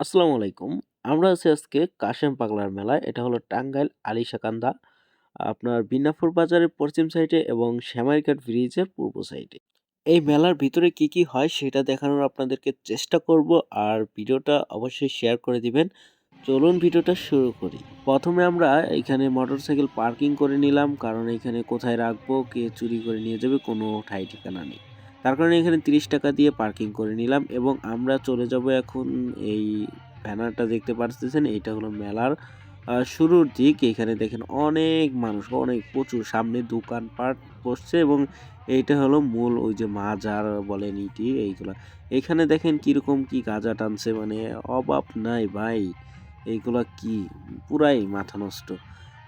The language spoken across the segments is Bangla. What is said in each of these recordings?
আসসালামু আলাইকুম। আমরা আছি আজকে কাশেম পাগলার মেলায়। এটা হলো টাঙ্গাইল আলিশাকান্দা। আপনার বিনাপুর বাজারের পশ্চিম সাইডে এবং শ্যামাইঘাট ব্রিজের পূর্ব সাইডে। এই মেলার ভিতরে কি, কি হয় সেটা দেখানোর আপনাদেরকে চেষ্টা করব। আর ভিডিওটা অবশ্যই শেয়ার করে দিবেন। চলুন ভিডিওটা শুরু করি। ১ম এ আমরা এখানে মোটরসাইকেল পার্কিং করে নিলাম। কারণ এখানে কোথায় রাখবো, কে চুরি করে নিয়ে যাবে কোনো ঠাই ঠিকানা নেই। তার কারণে এখানে ৳৩০ দিয়ে পার্কিং করে নিলাম এবং আমরা চলে যাব এখন এই ব্যানারটা দেখতে পারতেছেন, এইটা হলো মেলার শুরুর দিক। এখানে দেখেন অনেক মানুষ, অনেক প্রচুর সামনে দোকানপাট বসছে এবং এইটা হলো মূল ওই যে মাজার বলেন ইটি এইগুলা। এখানে দেখেন কিরকম কি গাঁজা টানছে, মানে অভাব নাই ভাই। এইগুলা কি পুরাই মাথা নষ্ট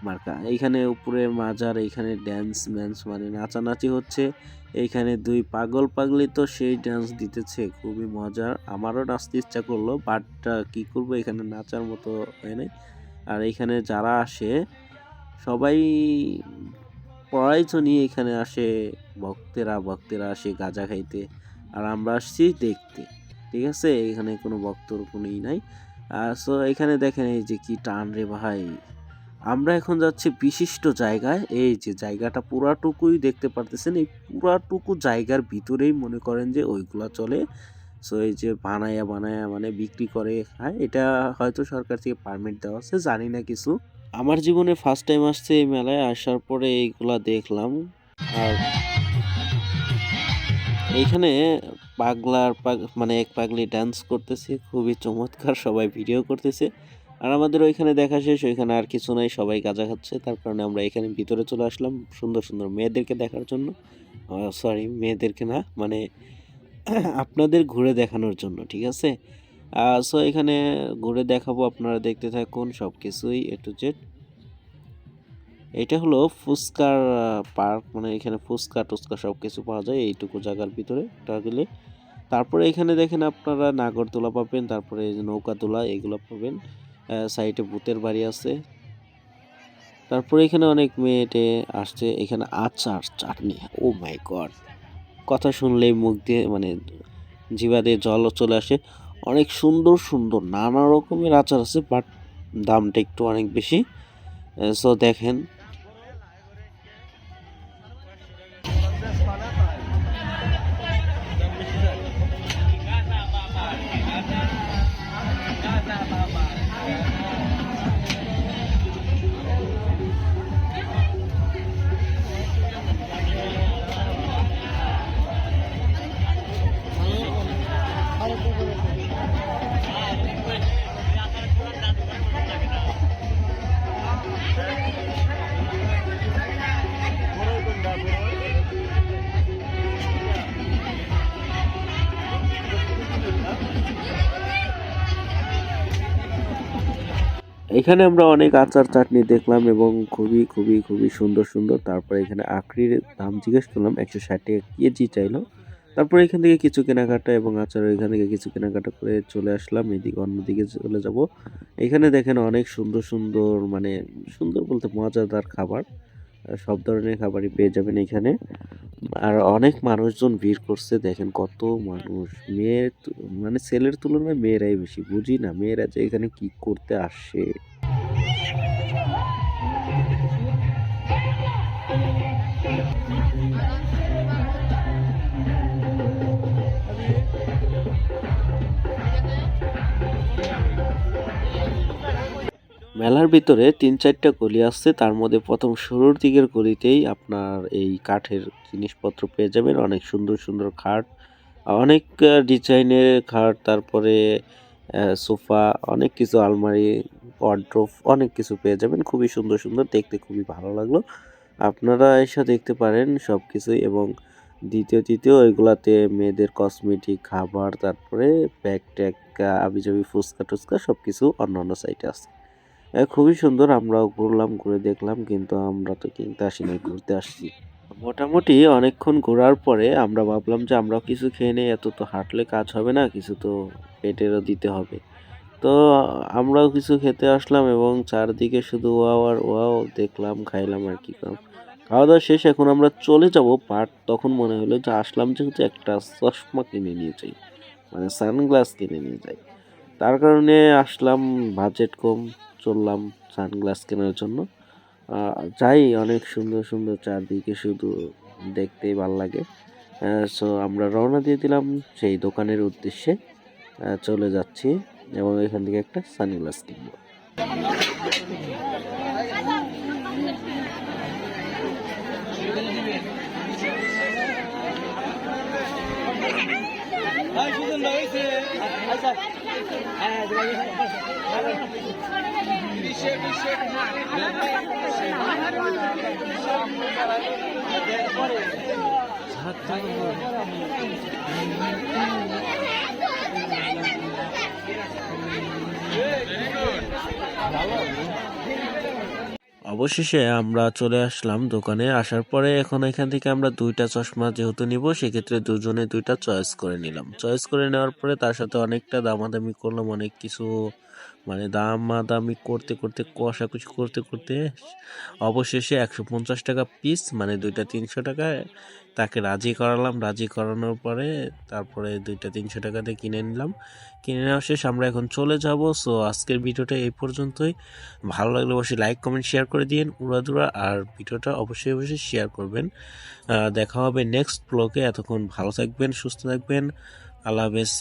মার্কা। এইখানে উপরে মাজার, এইখানে ড্যান্স-ম্যান্স মানে নাচানাচি হচ্ছে। এইখানে ২ পাগল পাগলি তো সেই ডান্স দিতেছে, খুবই মজার। আমারও নাচতে ইচ্ছা করলো বাট কি করব, এখানে নাচার মতো হয় নাই। আর এইখানে যারা আসে সবাই পড়াইছো নিয়ে এখানে আসে, ভক্তেরা আসে গাঁজা খাইতে। আর আমরা আসছি দেখতে। ঠিক আছে? এখানে কোনো ভক্তর কোনো নাই। সো এখানে দেখেন এই যে কি টান রে ভাই! আমরা এখন যাচ্ছি বিশিষ্ট জায়গায়। এই যে জায়গাটা পুরাটুকুই দেখতে পারতেছেন। এই পুরাটুকু জায়গার ভিতরেই মনে করেন যে ওইগুলা চলে। সো এই যে বানায়া মানে বিক্রি করে খায়। এটা হয়তো সরকার থেকে পারমিট দেওয়া আছে, জানি না কিছু। আমার জীবনে ফার্স্ট টাইম আসছে এই মেলায়। আসার পরে এইগুলা দেখলাম। আর এইখানে মানে এক পাগলি ডান্স করতেছে, খুবই চমৎকার, সবাই ভিডিও করতেছে। আর আমাদের ওইখানে দেখা শেষ, ওইখানে আর কিছু নাই, সবাই গাঁজা খাচ্ছে। তার কারণে আমরা এখানে ভিতরে চলে আসলাম সুন্দর, সুন্দর মেয়েদেরকে দেখার জন্য। সরি, মেয়েদেরকে না, মানে আপনাদের ঘুরে দেখানোর জন্য, ঠিক আছে? সো এখানে ঘুরে দেখাবো, আপনারা দেখতে থাকুন সবকিছুই A to Z। এটা হলো ফুচকার পার্ক, মানে এখানে ফুচকা-টুচকা সবকিছু পাওয়া যায় এইটুকু জায়গার ভিতরে গেলে। তারপরে এখানে দেখেন আপনারা নাগরদোলা পাবেন, তারপরে এই যে নৌকাদোলা এগুলো পাবেন। সাইডে ভূতের বাড়ি আছে। তারপরে এখানে অনেক মেয়ে-টেয়ে আসছে। এখানে আচার, চাটনি, ওহ মাই গড! কথা শুনলেই মুখ দিয়ে মানে জিহ্বা দিয়ে জলও চলে আসে। অনেক সুন্দর, সুন্দর নানা রকমের আচার আছে, বাট দামটা একটু অনেক বেশি। সো দেখেন। এখানে আমরা অনেক আচার চাটনি দেখলাম এবং খুবই খুবই খুবই সুন্দর সুন্দর। তারপরে এখানে আখরির দাম জিজ্ঞেস করলাম, ১৬০ টাকা কেজি চাইলো। তারপরে এখান থেকে কিছু কেনাকাটা এবং আচার এখান থেকে কিছু কেনাকাটা করে চলে আসলাম এদিকে, অন্যদিকে চলে যাব। এখানে দেখেন অনেক সুন্দর সুন্দর, মানে সুন্দর বলতে মজাদার খাবার, সব ধরনের খাবারই পেয়ে যাবেন এখানে। আর অনেক মানুষজন ভিড় করছে, দেখেন কত মানুষ। মানে ছেলের তুলনায় মেয়েরাই বেশি, বুঝি না মেয়েরা যে এখানে কি করতে আসে। মেলার ভিতরে ৩-৪টা গলি আছে, তার মধ্যে প্রথম শুরুর দিকের গলিতেই আপনার এই কাঠের জিনিসপত্র পেয়ে যাবেন। অনেক সুন্দর সুন্দর খাট, অনেক ডিজাইনের খাট, তারপরে সোফা, অনেক কিছু আলমারি, ওয়ারড্রোব, অনেক কিছু পেয়ে যাবেন। খুবই সুন্দর সুন্দর, দেখতে খুবই ভালো লাগলো। আপনারা এসে দেখতে পারেন সব কিছুই। এবং তৃতীয় এগুলাতে মেয়েদের কসমেটিক, খাবার, তারপরে ব্যাগ ট্যাগ, আবিজাবি ফুচকা টুচকা সব কিছু অন্য অন্য সাইটে আছে। খুবই সুন্দর। আমরাও ঘুরলাম, ঘুরে দেখলাম, কিন্তু আমরা তো কিনতে আসি নাই, ঘুরতে আসছি। মোটামুটি অনেকক্ষণ ঘোরার পরে আমরা ভাবলাম যে আমরাও কিছু খেয়ে নেই, এত তো হাঁটলে কাজ হবে না, কিছু তো পেটেরও দিতে হবে। তো আমরাও কিছু খেতে আসলাম এবং চারদিকে শুধু ওয়াও আর ওয়াও, দেখলাম, খাইলাম আর কি করলাম। খাওয়া দাওয়া শেষ, এখন আমরা চলে যাব, বাট তখন মনে হলো যে আসলাম যেহেতু একটা চশমা কিনে নিয়ে যাই, মানে সানগ্লাস কিনে নিয়ে যাই। তার কারণে আসলাম, বাজেট কম, চললাম সানগ্লাস কেনার জন্য। যাই, অনেক সুন্দর সুন্দর চারদিকে, শুধু দেখতেই ভাল লাগে। সো আমরা রওনা দিয়ে দিলাম সেই দোকানের উদ্দেশ্যে। চলে যাচ্ছি এবং এখান থেকে একটা সানগ্লাস কিনবো। অবশেষে আমরা চলে আসলাম দোকানে। আসার পরে এখন এখান থেকে আমরা দুইটা চশমা যেহেতু নিব, সেক্ষেত্রে দুজনে দুইটা চয়েস করে নিলাম। চয়েস করে নেওয়ার পরে তার সাথে অনেকটা দামাদামি করলাম, অনেক কিছু মানে দামাদামি করতে করতে কষাকষি করতে করতে অবশেষে 150 টাকা পিস, মানে দুইটা 300 টাকায় তাকে রাজি করালাম। রাজি করানোর পরে তারপরে দুইটা 300 টাকাতে কিনে নিলাম। কিনে নেওয়া শেষ, আমরা এখন চলে যাব। সো আজকের ভিডিওটা এই পর্যন্তই। ভালো লাগলে অবশ্যই লাইক কমেন্ট শেয়ার করে দিন উড়াধুরা, আর ভিডিওটা অবশ্যই অবশ্যই শেয়ার করবেন। দেখা হবে নেক্সট ব্লগে। এতক্ষণ ভালো থাকবেন, সুস্থ থাকবেন। আল্লাহ হাফেজ।